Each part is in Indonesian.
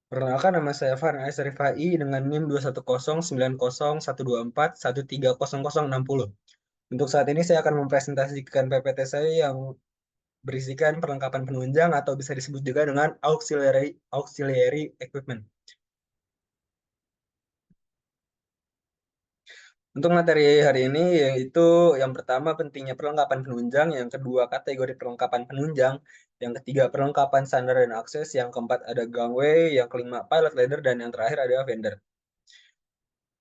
Perkenalkan, nama saya Farhan Ais Rifai dengan NIM 210909124130060. Untuk saat ini saya akan mempresentasikan PPT saya yang berisikan perlengkapan penunjang atau bisa disebut juga dengan auxiliary equipment. Untuk materi hari ini yaitu yang pertama pentingnya perlengkapan penunjang, yang kedua kategori perlengkapan penunjang, yang ketiga perlengkapan standar dan akses, yang keempat ada gangway, yang kelima pilot ladder, dan yang terakhir ada vendor.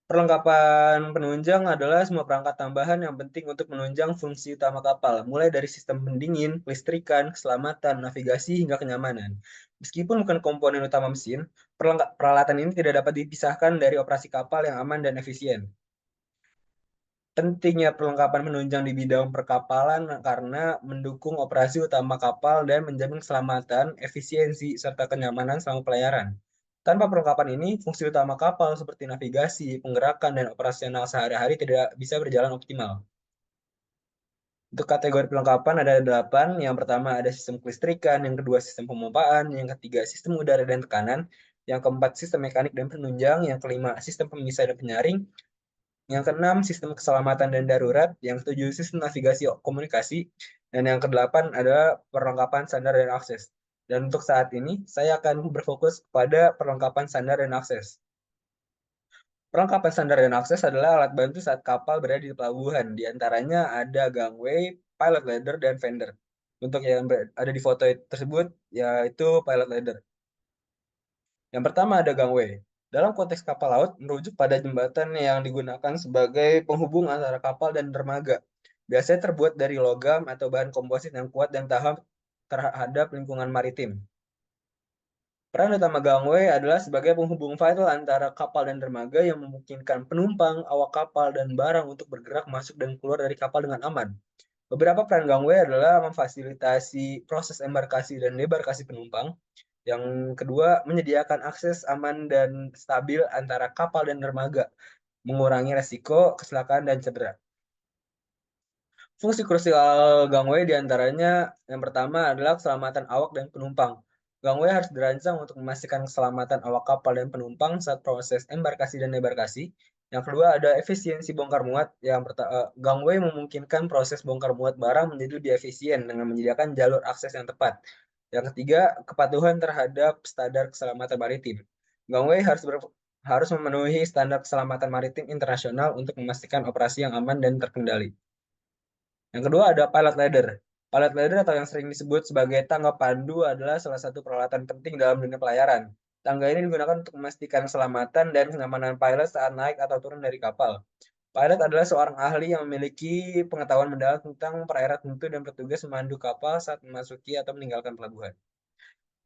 Perlengkapan penunjang adalah semua perangkat tambahan yang penting untuk menunjang fungsi utama kapal, mulai dari sistem pendingin, kelistrikan, keselamatan, navigasi, hingga kenyamanan. Meskipun bukan komponen utama mesin, peralatan ini tidak dapat dipisahkan dari operasi kapal yang aman dan efisien. Pentingnya perlengkapan penunjang di bidang perkapalan karena mendukung operasi utama kapal dan menjamin keselamatan, efisiensi, serta kenyamanan selama pelayaran. Tanpa perlengkapan ini, fungsi utama kapal seperti navigasi, penggerakan, dan operasional sehari-hari tidak bisa berjalan optimal. Untuk kategori perlengkapan ada 8. Yang pertama ada sistem kelistrikan, yang kedua sistem pemompaan, yang ketiga sistem udara dan tekanan, yang keempat sistem mekanik dan penunjang, yang kelima sistem pemisah dan penyaring, yang keenam, sistem keselamatan dan darurat. Yang ketujuh, sistem navigasi komunikasi. Dan yang kedelapan adalah perlengkapan standar dan akses. Dan untuk saat ini, saya akan berfokus pada perlengkapan standar dan akses. Perlengkapan standar dan akses adalah alat bantu saat kapal berada di pelabuhan. Di antaranya ada gangway, pilot ladder, dan fender. Untuk yang ada di foto tersebut, yaitu pilot ladder. Yang pertama ada gangway. Dalam konteks kapal laut, merujuk pada jembatan yang digunakan sebagai penghubung antara kapal dan dermaga. Biasanya terbuat dari logam atau bahan komposit yang kuat dan tahan terhadap lingkungan maritim. Peran utama gangway adalah sebagai penghubung vital antara kapal dan dermaga yang memungkinkan penumpang, awak kapal, dan barang untuk bergerak masuk dan keluar dari kapal dengan aman. Beberapa peran gangway adalah memfasilitasi proses embarkasi dan debarkasi penumpang. Yang kedua, menyediakan akses aman dan stabil antara kapal dan dermaga, mengurangi resiko kecelakaan dan cedera. Fungsi krusial gangway diantaranya yang pertama adalah keselamatan awak dan penumpang. Gangway harus dirancang untuk memastikan keselamatan awak kapal dan penumpang saat proses embarkasi dan debarkasi. Yang kedua ada efisiensi bongkar muat. Gangway memungkinkan proses bongkar muat barang menjadi lebih efisien dengan menyediakan jalur akses yang tepat. Yang ketiga, kepatuhan terhadap standar keselamatan maritim. Gangway harus memenuhi standar keselamatan maritim internasional untuk memastikan operasi yang aman dan terkendali. Yang kedua ada pilot ladder. Pilot ladder atau yang sering disebut sebagai tangga pandu adalah salah satu peralatan penting dalam dunia pelayaran. Tangga ini digunakan untuk memastikan keselamatan dan kenyamanan pilot saat naik atau turun dari kapal. Pilot adalah seorang ahli yang memiliki pengetahuan mendalam tentang perairan tentu dan bertugas memandu kapal saat memasuki atau meninggalkan pelabuhan.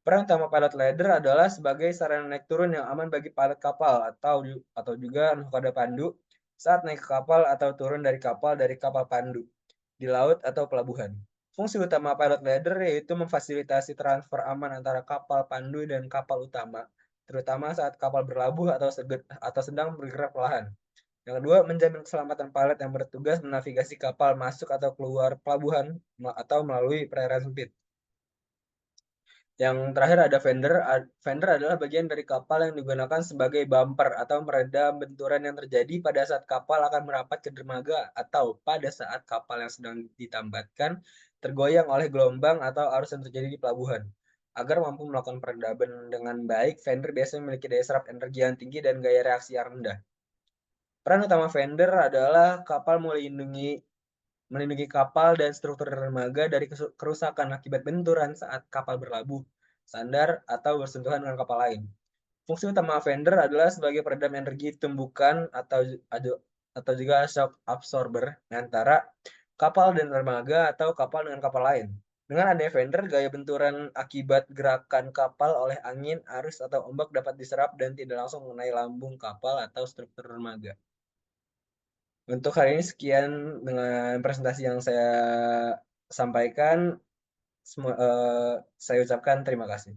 Peran utama pilot ladder adalah sebagai sarana naik turun yang aman bagi pilot kapal atau juga nahkoda pandu saat naik ke kapal atau turun dari kapal pandu di laut atau pelabuhan. Fungsi utama pilot ladder yaitu memfasilitasi transfer aman antara kapal pandu dan kapal utama, terutama saat kapal berlabuh atau sedang bergerak perlahan. Yang kedua, menjamin keselamatan pilot yang bertugas menavigasi kapal masuk atau keluar pelabuhan atau melalui perairan sempit. Yang terakhir ada fender. Fender adalah bagian dari kapal yang digunakan sebagai bumper atau meredam benturan yang terjadi pada saat kapal akan merapat ke dermaga atau pada saat kapal yang sedang ditambatkan tergoyang oleh gelombang atau arus yang terjadi di pelabuhan. Agar mampu melakukan peredaman dengan baik, fender biasanya memiliki daya serap energi yang tinggi dan gaya reaksi yang rendah. Peran utama fender adalah kapal melindungi kapal dan struktur dermaga dari kerusakan akibat benturan saat kapal berlabuh, sandar, atau bersentuhan dengan kapal lain. Fungsi utama fender adalah sebagai peredam energi tumbukan atau juga shock absorber antara kapal dan dermaga atau kapal dengan kapal lain. Dengan adanya fender, gaya benturan akibat gerakan kapal oleh angin, arus, atau ombak dapat diserap dan tidak langsung mengenai lambung kapal atau struktur dermaga. Untuk hari ini sekian dengan presentasi yang saya sampaikan. Saya ucapkan terima kasih.